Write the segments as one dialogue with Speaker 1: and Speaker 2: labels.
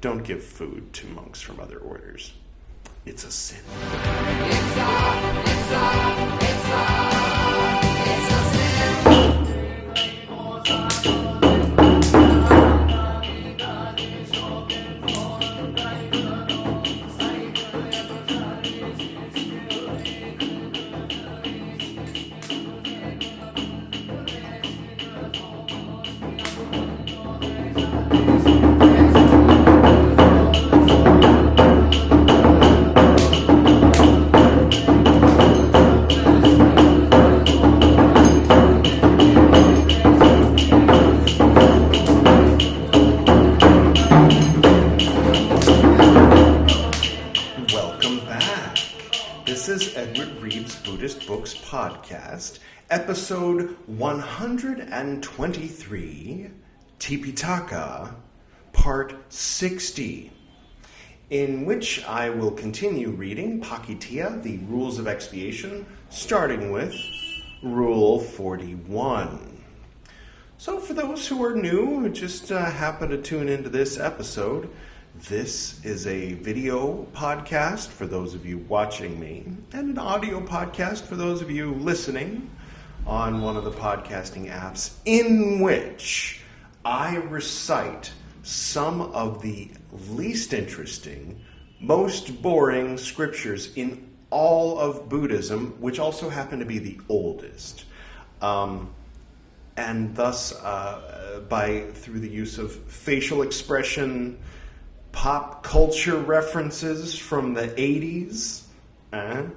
Speaker 1: don't give food to monks from other orders. It's a sin. Podcast, episode 123, Tipiṭaka, part 60, in which I will continue reading Pācittiya, the rules of expiation, starting with Rule 41. So for those who are new, who just happen to tune into this episode, this is a video podcast for those of you watching me, and an audio podcast for those of you listening on one of the podcasting apps, in which I recite some of the least interesting, most boring scriptures in all of Buddhism, which also happen to be the oldest. And thus, through the use of facial expression, pop culture references from the 80s, and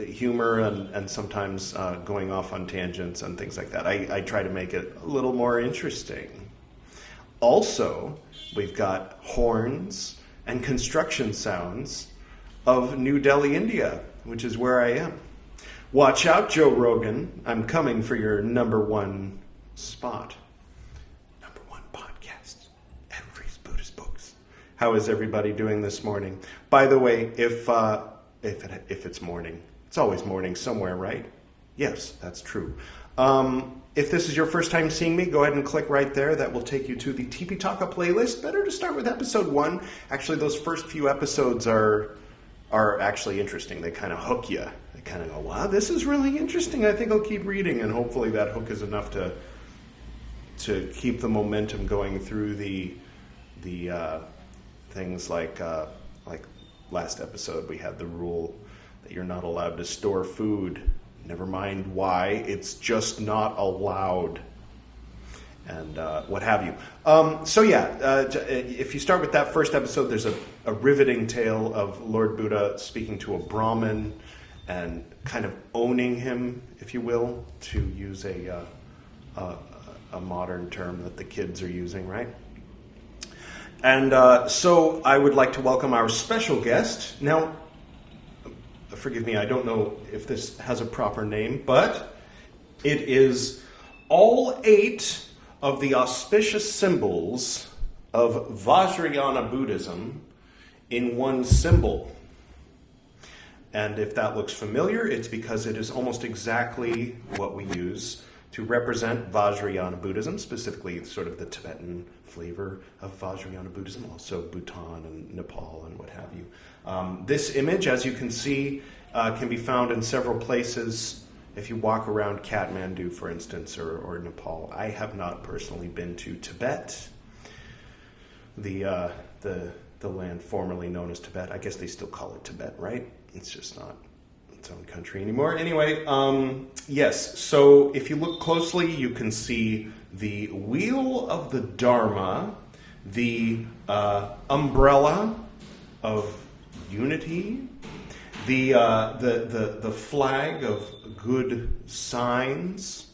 Speaker 1: humor and sometimes going off on tangents and things like that. I try to make it a little more interesting. Also, we've got horns and construction sounds of New Delhi, India, which is where I am. Watch out, Joe Rogan. I'm coming for your number one spot. How is everybody doing this morning? By the way, if it's morning, it's always morning somewhere, right? Yes, that's true. If this is your first time seeing me, go ahead and click right there. That will take you to the Tipiṭaka playlist. Better to start with episode 1. Actually, those first few episodes are actually interesting. They kind of hook you. They kind of go, wow, this is really interesting. I think I'll keep reading, and hopefully that hook is enough to keep the momentum going through the things like last episode, we had the rule that you're not allowed to store food. Never mind why, it's just not allowed. And what have you. If you start with that first episode, there's a riveting tale of Lord Buddha speaking to a Brahmin and kind of owning him, if you will, to use a modern term that the kids are using, right? And so I would like to welcome our special guest. Now, forgive me, I don't know if this has a proper name, but it is all 8 of the auspicious symbols of Vajrayana Buddhism in one symbol. And if that looks familiar, it's because it is almost exactly what we use to represent Vajrayana Buddhism, specifically sort of the Tibetan flavor of Vajrayana Buddhism, also Bhutan and Nepal and what have you. This image, as you can see, can be found in several places if you walk around Kathmandu, for instance, or Nepal. I have not personally been to Tibet, the land formerly known as Tibet. I guess they still call it Tibet, right? It's just not its own country anymore. Anyway, yes, so if you look closely, you can see the wheel of the Dharma, the umbrella of unity, the flag of good signs,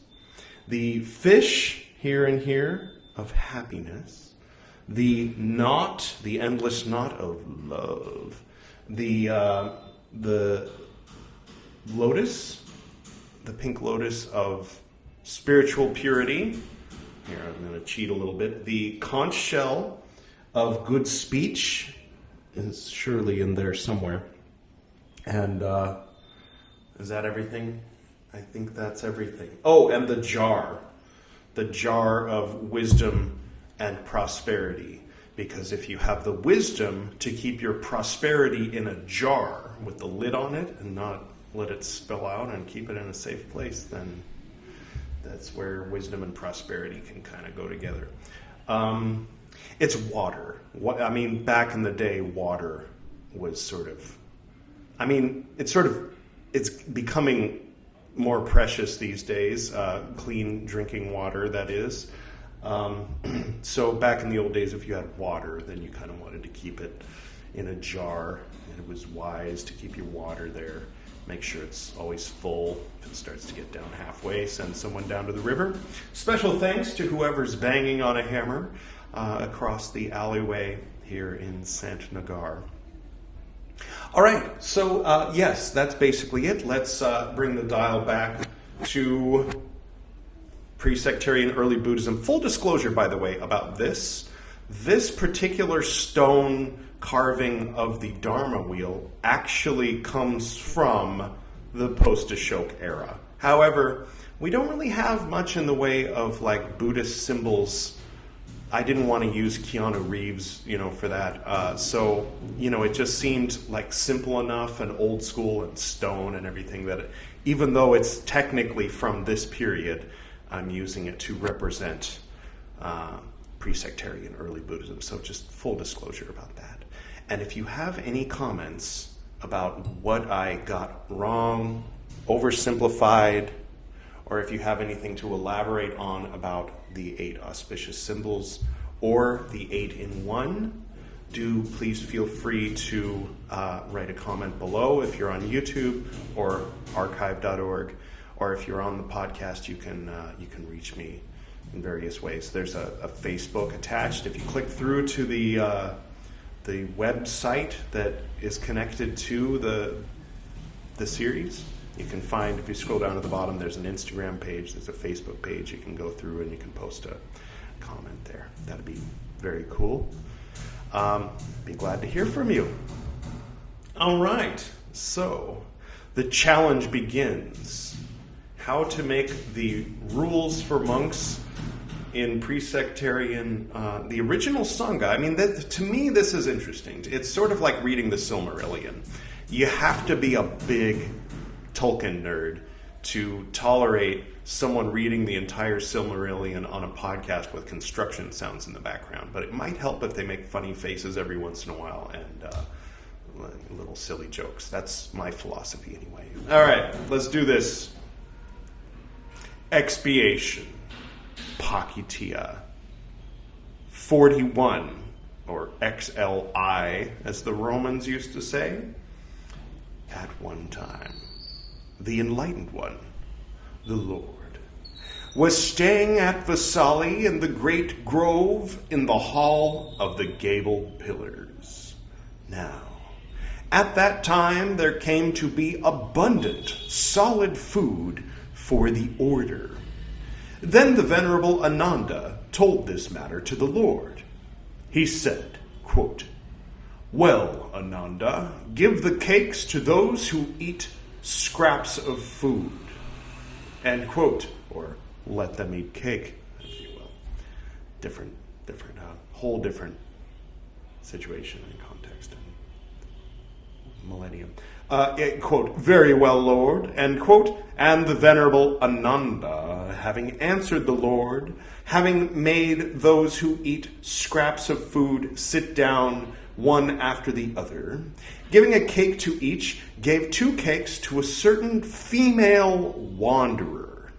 Speaker 1: the fish here and here of happiness, the knot, the endless knot of love, the lotus, the pink lotus of spiritual purity. Here, I'm going to cheat a little bit. The conch shell of good speech is surely in there somewhere. And is that everything? I think that's everything. Oh, and the jar of wisdom and prosperity. Because if you have the wisdom to keep your prosperity in a jar with the lid on it and not let it spill out and keep it in a safe place, then that's where wisdom and prosperity can kind of go together. It's water. Back in the day, water was it's becoming more precious these days, clean drinking water, that is. So back in the old days, if you had water, then you kind of wanted to keep it in a jar. And it was wise to keep your water there. Make sure it's always full. If it starts to get down halfway, send someone down to the river. Special thanks to whoever's banging on a hammer across the alleyway here in Sant Nagar. All right, so yes, that's basically it. Let's bring the dial back to pre-sectarian early Buddhism. Full disclosure, by the way, about this particular stone carving of the Dharma wheel actually comes from the post-Ashoka era. However, we don't really have much in the way of like Buddhist symbols. I didn't want to use Keanu Reeves, for that. So, it just seemed like simple enough and old school and stone and everything that even though it's technically from this period, I'm using it to represent pre-sectarian early Buddhism. So just full disclosure about that. And if you have any comments about what I got wrong, oversimplified, or if you have anything to elaborate on about the 8 auspicious symbols or the 8-in-1, do please feel free to write a comment below if you're on YouTube or archive.org, or if you're on the podcast, you can reach me in various ways. There's a Facebook attached. If you click through to the website that is connected to the series, you can find, if you scroll down to the bottom, there's an Instagram page, there's a Facebook page. You can go through and you can post a comment there. That'd be very cool. Be glad to hear from you. All right, so the challenge begins. How to make the rules for monks in pre-sectarian, the original Sangha. To me, this is interesting. It's sort of like reading the Silmarillion. You have to be a big Tolkien nerd to tolerate someone reading the entire Silmarillion on a podcast with construction sounds in the background. But it might help if they make funny faces every once in a while and little silly jokes. That's my philosophy anyway. All right, let's do this. Expiation. Pācittiya. 41, or XLI, as the Romans used to say. At one time, the Enlightened One, the Lord, was staying at Vasali in the great grove in the hall of the gabled pillars. Now, at that time there came to be abundant, solid food for the order. Then the Venerable Ananda told this matter to the Lord. He said, quote, "Well, Ananda, give the cakes to those who eat scraps of food," end quote, or let them eat cake, if you will. Different, whole different situation and context and millennium. Quote, "Very well, Lord," end quote, and the Venerable Ananda, having answered the Lord, having made those who eat scraps of food sit down one after the other, giving a cake to each, gave 2 cakes to a certain female wanderer.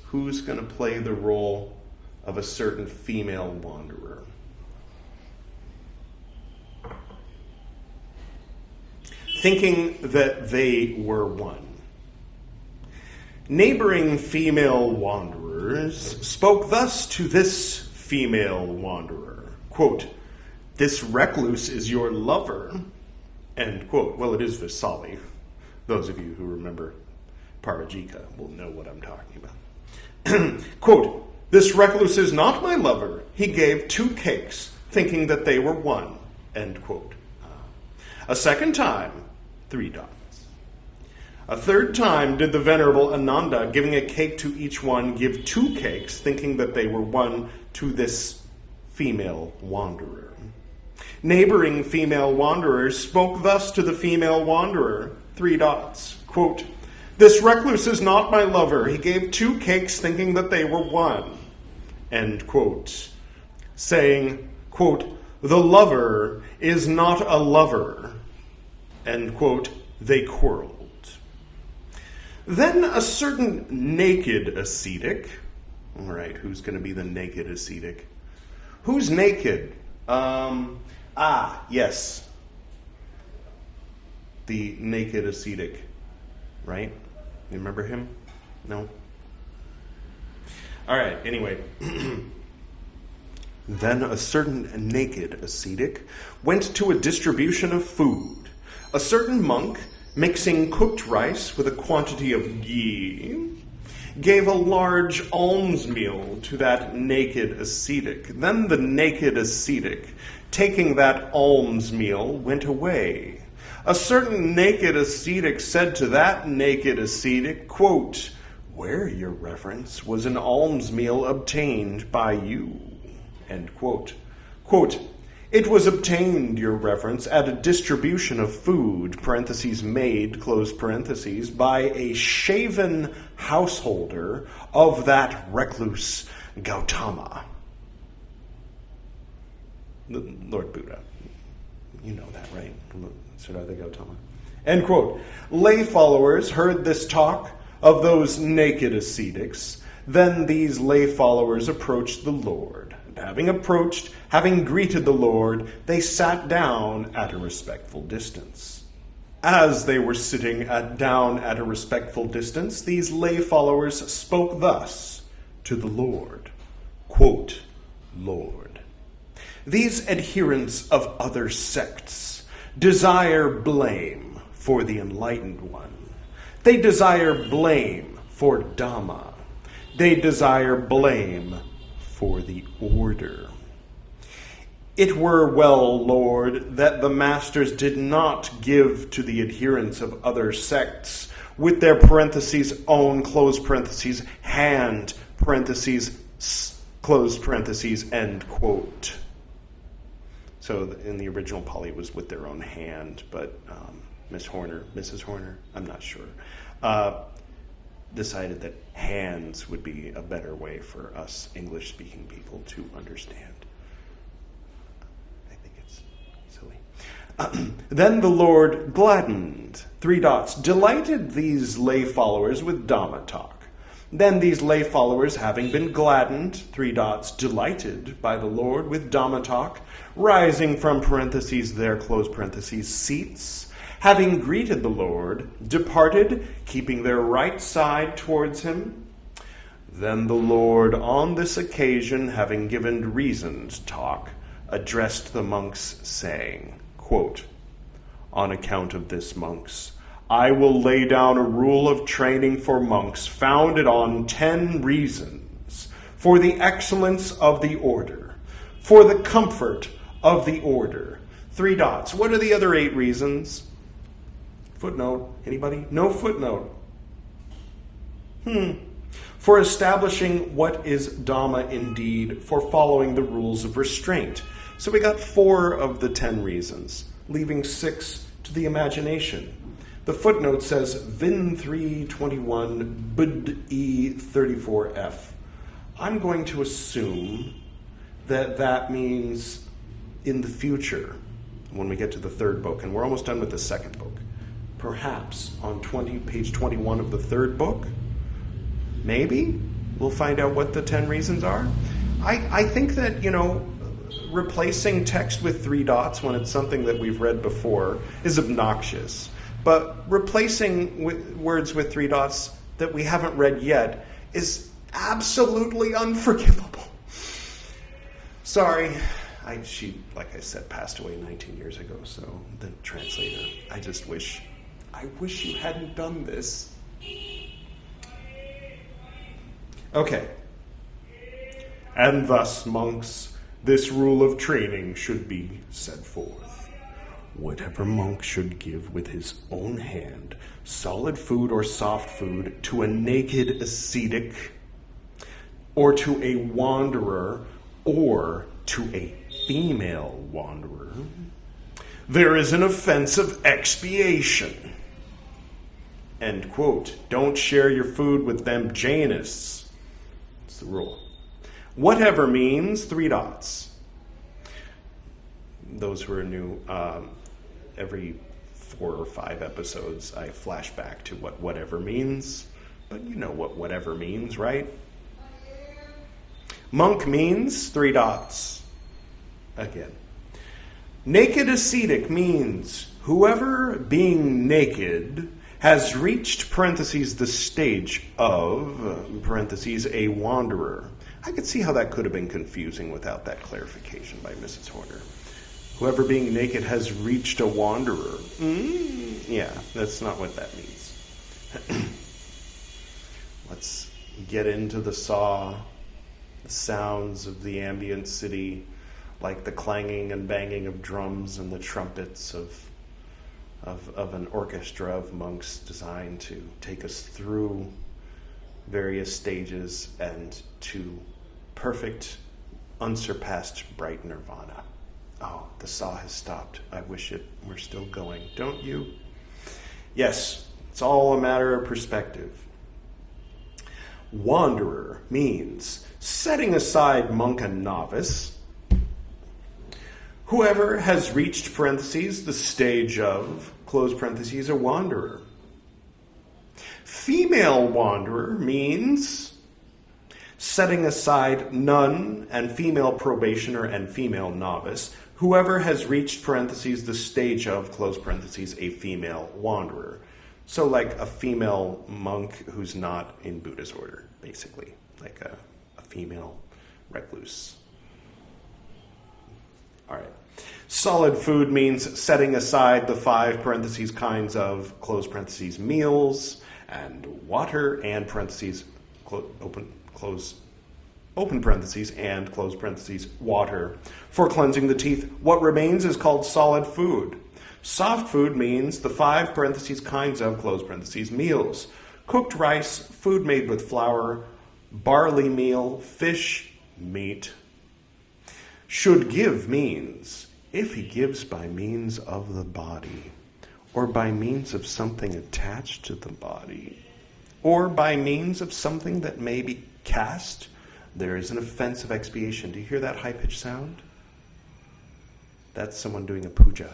Speaker 1: Who's going to play the role of a certain female wanderer? Thinking that they were one. Neighboring female wanderers spoke thus to this female wanderer, quote, "This recluse is your lover," end quote. Well, it is Vasali. Those of you who remember Parajika will know what I'm talking about. Quote, "This recluse is not my lover. He gave 2 cakes, thinking that they were one," end quote. A second time, 3 dots. A third time did the Venerable Ananda, giving a cake to each one, give 2 cakes, thinking that they were one, to this female wanderer. Neighboring female wanderers spoke thus to the female wanderer, 3 dots, quote, "This recluse is not my lover. He gave 2 cakes, thinking that they were one," end quote, saying, quote, "The lover is not a lover," end quote. They quarreled. Then a certain naked ascetic, all right, who's going to be the naked ascetic? Who's naked? Yes. The naked ascetic, right? You remember him? No? All right, anyway. Then a certain naked ascetic went to a distribution of food. A certain monk, mixing cooked rice with a quantity of ghee, gave a large alms meal to that naked ascetic. Then the naked ascetic, taking that alms meal, went away. A certain naked ascetic said to that naked ascetic, quote, "Where, your reverence, was an alms meal obtained by you?" End quote. Quote, "It was obtained, your reverence, at a distribution of food, parentheses made, close parentheses, by a shaven householder of that recluse Gautama." Lord Buddha. You know that, right? Siddhartha Gautama. End quote. Lay followers heard this talk of those naked ascetics. Then these lay followers approached the Lord. Having greeted the Lord, they sat down at a respectful distance. As they were sitting down at a respectful distance, these lay followers spoke thus to the Lord, quote, "Lord, these adherents of other sects desire blame for the enlightened one. They desire blame for Dhamma. They desire blame for the order. It were well, Lord, that the masters did not give to the adherents of other sects with their parentheses own, close parentheses, hand, parentheses, close parentheses, end quote. So in the original Pali it was with their own hand, but Mrs. Horner, I'm not sure, decided that hands would be a better way for us English-speaking people to understand. I think it's silly. Then the Lord gladdened, delighted these lay followers with Dhamma talk. Then these lay followers, having been gladdened, delighted by the Lord with Dhamma talk, rising from parentheses their close parentheses seats, having greeted the Lord, departed, keeping their right side towards him. Then the Lord, on this occasion, having given reasoned talk, addressed the monks, saying, quote, "On account of this, monks, I will lay down a rule of training for monks founded on 10 reasons for the excellence of the order, for the comfort of the order." What are the other 8 reasons? Footnote. Anybody? No footnote. For establishing what is Dhamma indeed, for following the rules of restraint. So we got 4 of the 10 reasons, leaving 6 to the imagination. The footnote says Vin 321 Bud E 34F. I'm going to assume that that means in the future, when we get to the 3rd book, and we're almost done with the 2nd book. Perhaps on page 21 of the 3rd book, maybe we'll find out what the 10 reasons are. I think that, replacing text with 3 dots when it's something that we've read before is obnoxious. But replacing words with 3 dots that we haven't read yet is absolutely unforgivable. Sorry. She, like I said, passed away 19 years ago, so the translator, I wish you hadn't done this. Okay. And thus, monks, this rule of training should be set forth. Whatever monk should give with his own hand, solid food or soft food, to a naked ascetic, or to a wanderer, or to a female wanderer, there is an offense of expiation. End quote. Don't share your food with them Jainists. It's the rule. Whatever means 3 dots. Those who are new, every 4 or 5 episodes, I flash back to what whatever means. But you know what whatever means, right? Monk means 3 dots. Again. Naked ascetic means whoever being naked has reached, parentheses, the stage of, parentheses, a wanderer. I could see how that could have been confusing without that clarification by Mrs. Horner. Whoever being naked has reached a wanderer. Yeah, that's not what that means. Let's get into the saw, the sounds of the ambient city, like the clanging and banging of drums and the trumpets of an orchestra of monks designed to take us through various stages and to perfect, unsurpassed, bright nirvana. Oh, the saw has stopped. I wish it were still going. Don't you? Yes, it's all a matter of perspective. Wanderer means, setting aside monk and novice, whoever has reached, parentheses, the stage of, close parentheses, a wanderer. Female wanderer means setting aside nun and female probationer and female novice, whoever has reached, parentheses, the stage of, close parentheses, a female wanderer. So like a female monk who's not in Buddha's order, basically. Like a female recluse. All right. Solid food means setting aside the 5, parentheses, kinds of, close parentheses, meals, and water, and parentheses, open parentheses, and close parentheses, water. For cleansing the teeth, what remains is called solid food. Soft food means the 5, parentheses, kinds of, close parentheses, meals. Cooked rice, food made with flour, barley meal, fish, meat. Should give means, if he gives by means of the body, or by means of something attached to the body, or by means of something that may be cast, there is an offense of expiation. Do you hear that high-pitched sound? That's someone doing a puja.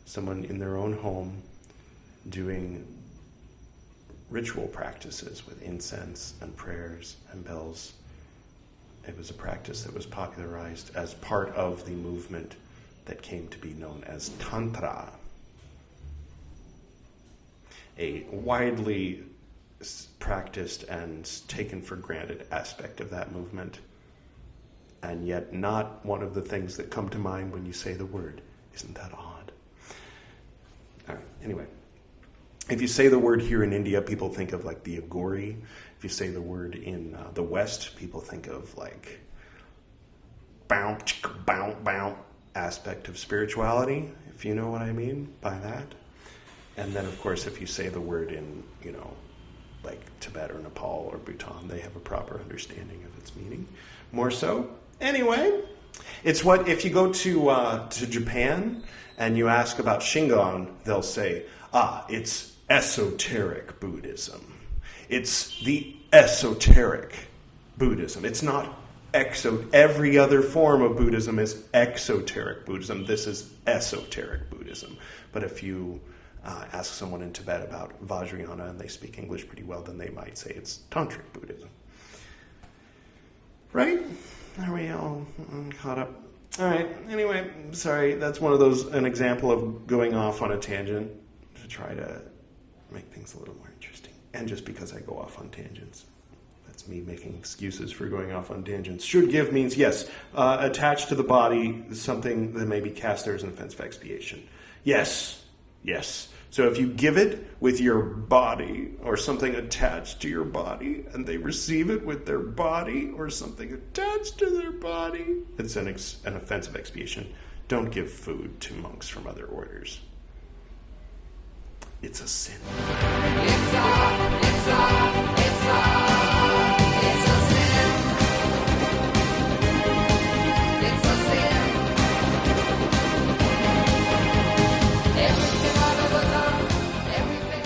Speaker 1: Someone in their own home doing ritual practices with incense and prayers and bells. It was a practice that was popularized as part of the movement that came to be known as Tantra. A widely practiced and taken for granted aspect of that movement, and yet not one of the things that come to mind when you say the word. Isn't that odd? All right, anyway. If you say the word here in India, people think of like the Agori. If you say the word in the West, people think of like bow, chicka, bow, bow aspect of spirituality, if you know what I mean by that. And then, of course, if you say the word in, like Tibet or Nepal or Bhutan, they have a proper understanding of its meaning. More so. Anyway, it's what, if you go to Japan and you ask about Shingon, they'll say, it's esoteric Buddhism. It's the esoteric Buddhism. It's not every other form of Buddhism is exoteric Buddhism. This is esoteric Buddhism. But if you ask someone in Tibet about Vajrayana and they speak English pretty well, then they might say it's Tantric Buddhism. Right? Are we all caught up? All right. Anyway, sorry. That's an example of going off on a tangent to try to make things a little more interesting. And just because I go off on tangents. That's me making excuses for going off on tangents. Should give means, yes, attached to the body, something that may be cast there as an offense of expiation. Yes. So if you give it with your body or something attached to your body and they receive it with their body or something attached to their body, it's an offense of expiation. don't give food to monks from other orders. It's a sin.
Speaker 2: It's a sin. It's a sin. Everything under the sun, everything.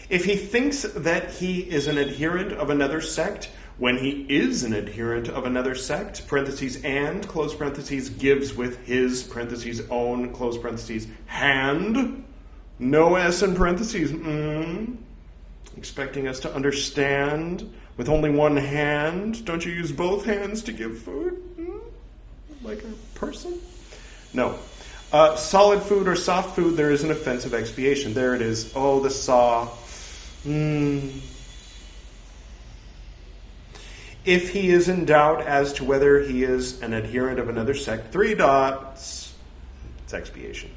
Speaker 1: If he thinks that he is an adherent of another sect, when he is an adherent of another sect, parentheses, and, close parentheses, gives with his, parentheses, own, close parentheses, hand, no S in parentheses, expecting us to understand with only one hand. Don't you use both hands to give food? Like a person? No. Solid food or soft food, there is an offense of expiation. There it is. Oh, the saw. If he is in doubt as to whether he is an adherent of another sect, 3 dots, it's expiation.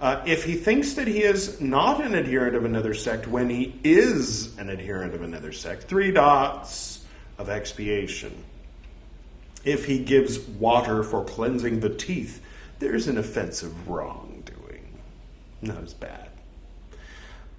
Speaker 1: If he thinks that he is not an adherent of another sect when he is an adherent of another sect, 3 dots of expiation. If he gives water for cleansing the teeth, there's an offense of wrongdoing. Not as bad.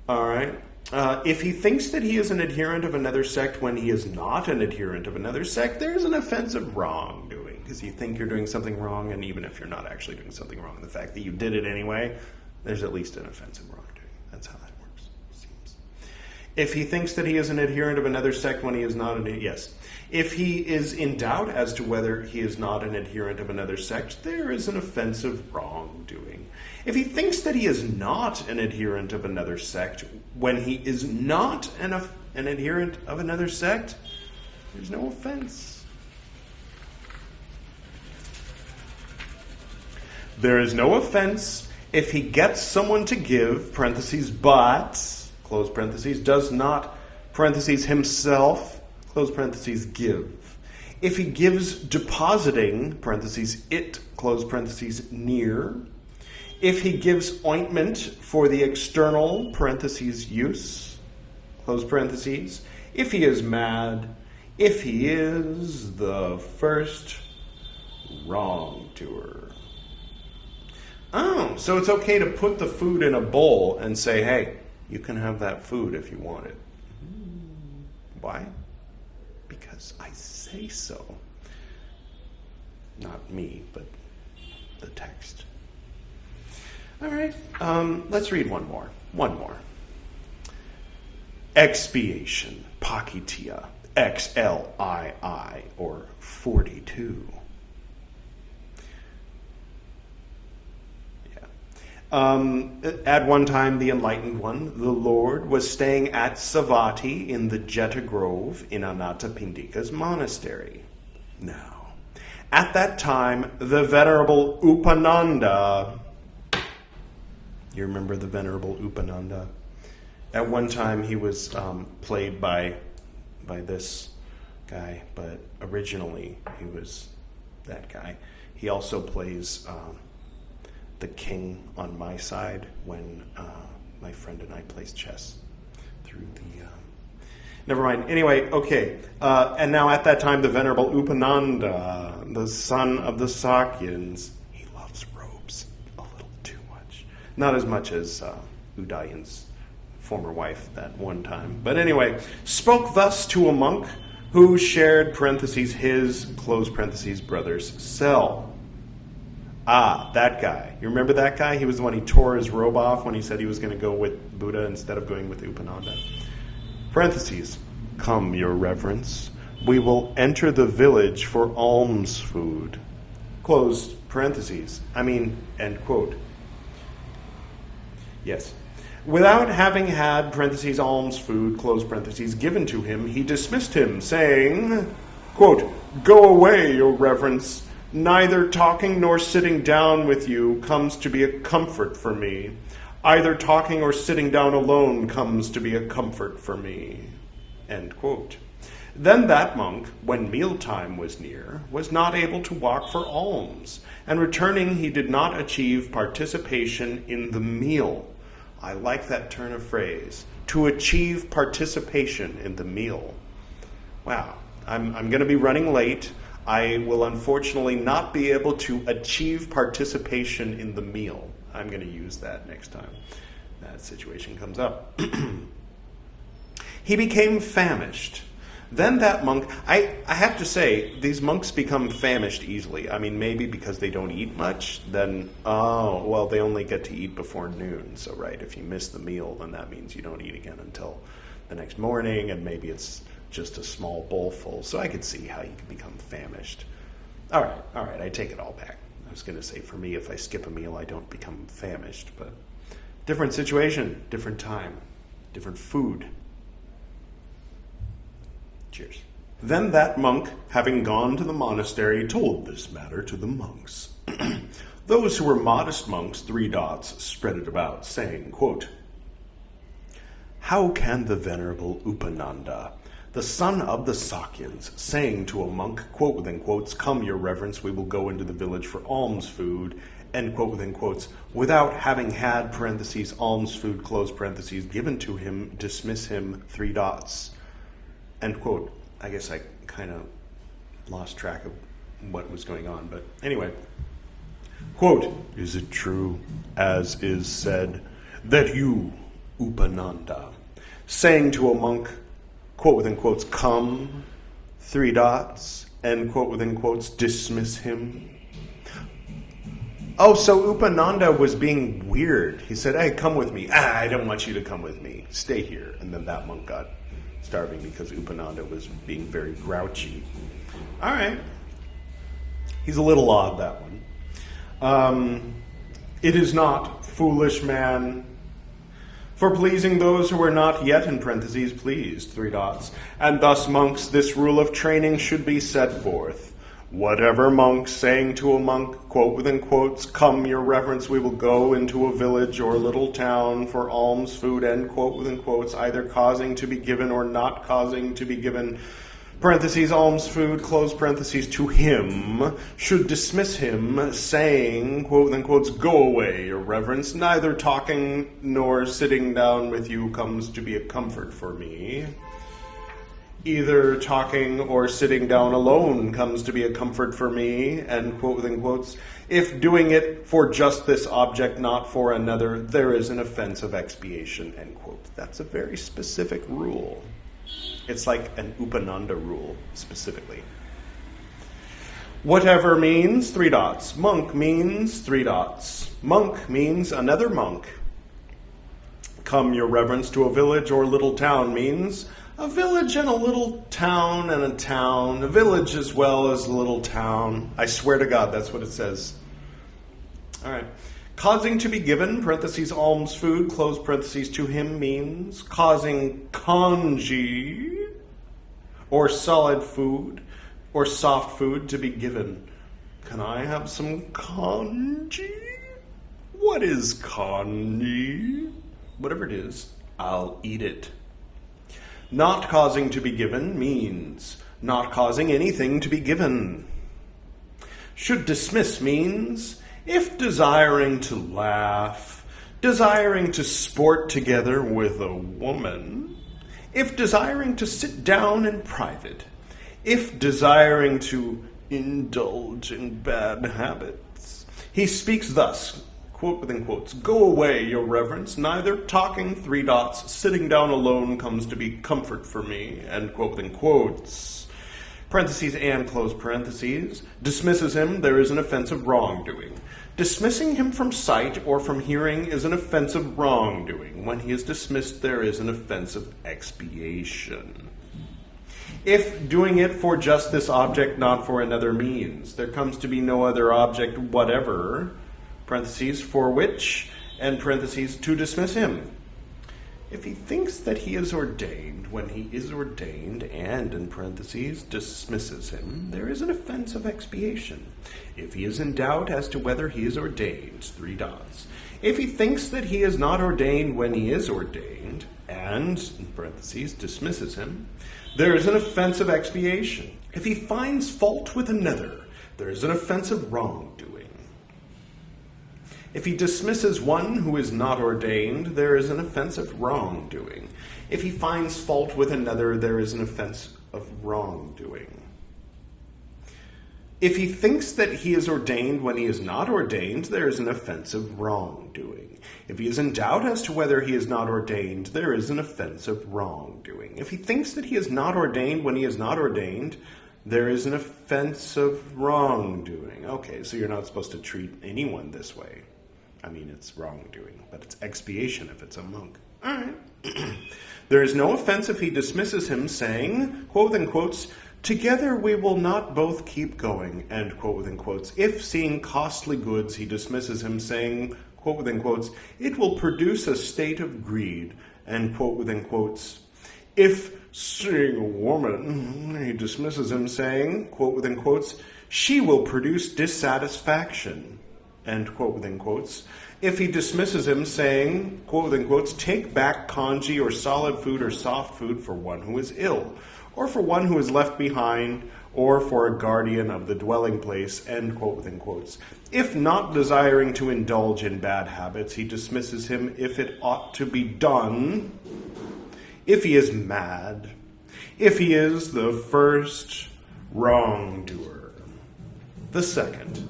Speaker 1: All right. If he thinks that he is an adherent of another sect when he is not an adherent of another sect, there's an offense of wrongdoing. Because you think you're doing something wrong, and even if you're not actually doing something wrong, the fact that you did it anyway, there's at least an offense of wrongdoing. That's how that works, it seems. If he thinks that he is an adherent of another sect when he is not yes. If he is in doubt as to whether he is not an adherent of another sect, there is an offense of wrongdoing. If he thinks that he is not an adherent of another sect when he is not an adherent of another sect, there's no offense. There is no offense if he gets someone to give, parentheses, but, close parentheses, does not, parentheses, himself, close parentheses, give. If he gives depositing, parentheses, it, close parentheses, near. If he gives ointment for the external, parentheses, use, close parentheses. If he is mad, if he is the first wrongdoer. Oh, so it's okay to put the food in a bowl and say, hey, you can have that food if you want it. Why? Because I say so. Not me, but the text. All right, let's read one more. One more. Expiation, Pācittiya, XLII, or 42. At one time, the Enlightened One, the Lord, was staying at Savatthi in the Jeta Grove in Anathapindika's monastery. Now, at that time, the Venerable Upananda, you remember the Venerable Upananda? At one time, he was played by this guy, but originally he was that guy. He also plays the king on my side when my friend and I plays chess through the... Never mind. Anyway, okay. And now at that time, the Venerable Upananda, the son of the Sakyans, he loves robes a little too much. Not as much as Udayan's former wife that one time. But anyway, spoke thus to a monk who shared, parentheses, his, close parentheses, brother's cell. Ah, that guy. You remember that guy? He was the one who tore his robe off when he said he was going to go with Buddha instead of going with Upananda. Parentheses. Come, your reverence. We will enter the village for alms food. Closed parentheses. End quote. Yes. Without having had, parentheses, alms food, close parentheses, given to him, he dismissed him, saying, quote, go away, your reverence. Neither talking nor sitting down with you comes to be a comfort for me. Either talking or sitting down alone comes to be a comfort for me. End quote. Then that monk, when mealtime was near, was not able to walk for alms, and returning he did not achieve participation in the meal. I like that turn of phrase. To achieve participation in the meal. Wow. I'm going to be running late. I will unfortunately not be able to achieve participation in the meal. I'm going to use that next time that situation comes up. He became famished. Then that monk, I have to say, these monks become famished easily. I mean, maybe because they don't eat much, then, they only get to eat before noon. So, right, if you miss the meal, then that means you don't eat again until the next morning, and maybe it's just a small bowl full. So I could see how you can become famished. All right, I take it all back. I was going to say, for me, if I skip a meal, I don't become famished, but different situation, different time, different food. Cheers. Then that monk, having gone to the monastery, told this matter to the monks. Those who were modest monks, spread it about, saying, quote, how can the venerable Upananda, the son of the Sakyans, saying to a monk, quote within quotes, come, your reverence, we will go into the village for alms food, end quote within quotes, without having had, parentheses, alms food, close parentheses, given to him, dismiss him, end quote. I guess I kind of lost track of what was going on, but anyway. Quote, is it true, as is said, that you, Upananda, saying to a monk, quote within quotes, come, end quote within quotes, dismiss him? Oh, so Upananda was being weird. He said, hey, come with me. I don't want you to come with me. Stay here. And then that monk got starving because Upananda was being very grouchy. All right. He's a little odd, that one. It is not, foolish man, for pleasing those who are not yet, in parentheses, pleased, and thus, monks, this rule of training should be set forth. Whatever monk saying to a monk, quote within quotes, come, your reverence, we will go into a village or little town for alms food, end quote within quotes, either causing to be given or not causing to be given, parentheses, alms food, close parentheses, to him, should dismiss him, saying, quote within quotes, go away, your reverence, neither talking nor sitting down with you comes to be a comfort for me. Either talking or sitting down alone comes to be a comfort for me, end quote within quotes. If doing it for just this object, not for another, there is an offense of expiation, end quote. That's a very specific rule. It's like an Upananda rule, specifically. Whatever means, Monk means, Monk means another monk. Come, your reverence, to a village or little town means a village and a little town and a town, a village as well as a little town. I swear to God, that's what it says. All right. Causing to be given, parentheses, alms food, close parentheses, to him means causing kanji, or solid food, or soft food to be given. Can I have some kanji? What is kanji? Whatever it is, I'll eat it. Not causing to be given means not causing anything to be given. Should dismiss means if desiring to laugh, desiring to sport together with a woman, if desiring to sit down in private, if desiring to indulge in bad habits. He speaks thus, quote within quotes, go away, your reverence, neither talking, sitting down alone comes to be comfort for me, end quote within quotes, parentheses and close parentheses, dismisses him, there is an offense of wrongdoing. Dismissing him from sight or from hearing is an offense of wrongdoing. When he is dismissed, there is an offense of expiation. If doing it for just this object, not for another means, there comes to be no other object whatever, parentheses, for which, and parentheses, to dismiss him. If he thinks that he is ordained when he is ordained, and, in parentheses, dismisses him, there is an offense of expiation. If he is in doubt as to whether he is ordained, If he thinks that he is not ordained when he is ordained, and, in parentheses, dismisses him, there is an offense of expiation. If he finds fault with another, there is an offense of wrongdoing. If he dismisses one who is not ordained, there is an offense of wrongdoing. If he finds fault with another, there is an offense of wrongdoing. If he thinks that he is ordained when he is not ordained, there is an offense of wrongdoing. If he is in doubt as to whether he is not ordained, there is an offense of wrongdoing. If he thinks that he is not ordained when he is not ordained, there is an offense of wrongdoing. Okay, so you're not supposed to treat anyone this way. I mean, it's wrongdoing, but it's expiation if it's a monk. All right. There is no offense if he dismisses him, saying, quote within quotes, "Together we will not both keep going," end quote within quotes. If, seeing costly goods, he dismisses him, saying, quote within quotes, "It will produce a state of greed," end quote within quotes. If, seeing a woman, he dismisses him, saying, quote within quotes, "She will produce dissatisfaction," end quote within quotes. If he dismisses him, saying, quote within quotes, "Take back congee or solid food or soft food for one who is ill, or for one who is left behind, or for a guardian of the dwelling place," end quote within quotes. If, not desiring to indulge in bad habits, he dismisses him if it ought to be done, if he is mad, if he is the first wrongdoer, the second,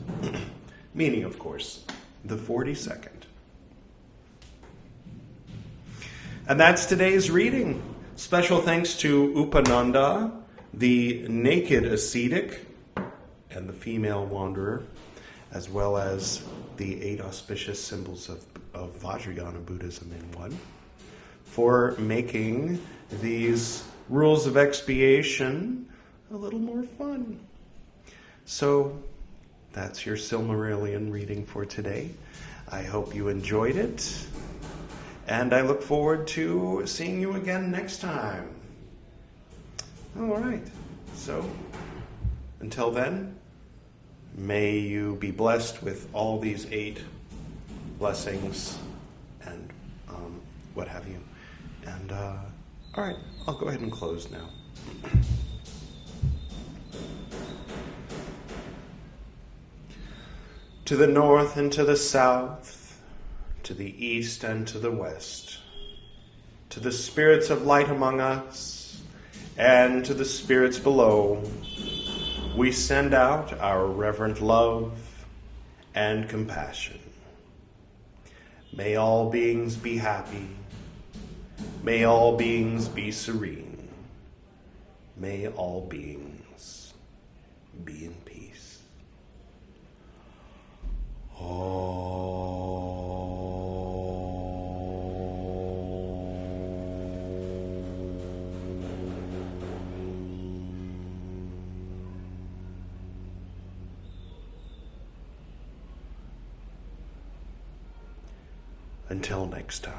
Speaker 1: meaning, of course, the 42nd. And that's today's reading. Special thanks to Upananda, the naked ascetic, and the female wanderer, as well as the 8 auspicious symbols of Vajrayana Buddhism in one, for making these rules of expiation a little more fun. So, that's your Silmarillion reading for today. I hope you enjoyed it, and I look forward to seeing you again next time. All right, so until then, may you be blessed with all these 8 blessings and what have you. And all right, I'll go ahead and close now. To the north and to the south, to the east and to the west, to the spirits of light among us, and to the spirits below, we send out our reverent love and compassion. May all beings be happy. May all beings be serene. May all beings be in peace. Until next time.